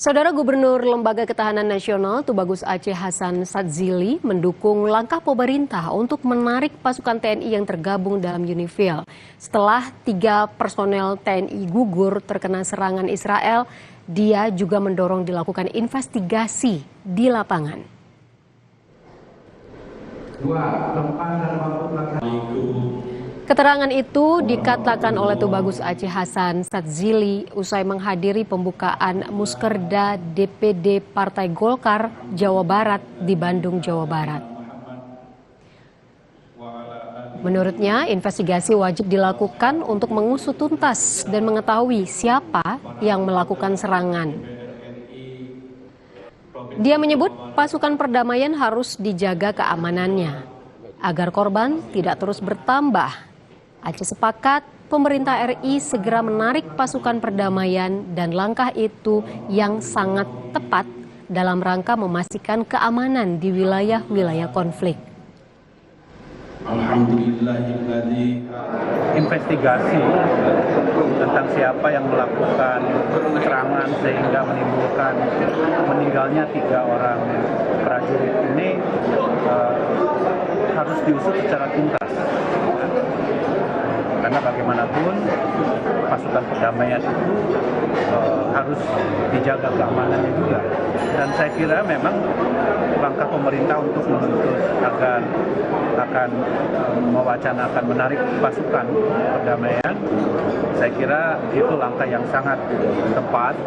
Saudara Gubernur Lembaga Ketahanan Nasional Tubagus Aceh Hasan Sadzili mendukung langkah pemerintah untuk menarik pasukan TNI yang tergabung dalam UNIFIL. Setelah 3 personel TNI gugur terkena serangan Israel, dia juga mendorong dilakukan investigasi di lapangan. Keterangan itu dikatakan oleh Tubagus Aceh Hasan Sadzili usai menghadiri pembukaan Muskerda DPD Partai Golkar Jawa Barat di Bandung, Jawa Barat. Menurutnya, investigasi wajib dilakukan untuk mengusut tuntas dan mengetahui siapa yang melakukan serangan. Dia menyebut pasukan perdamaian harus dijaga keamanannya agar korban tidak terus bertambah. Aceh sepakat pemerintah RI segera menarik pasukan perdamaian dan langkah itu yang sangat tepat dalam rangka memastikan keamanan di wilayah-wilayah konflik. Investigasi tentang siapa yang melakukan serangan sehingga menimbulkan meninggalnya 3 orang prajurit ini harus diusut secara tuntas. Karena bagaimanapun pasukan perdamaian itu harus dijaga keamanannya juga. Dan saya kira memang langkah pemerintah untuk menuntut agar akan mewacanakan menarik pasukan perdamaian, saya kira itu langkah yang sangat tepat.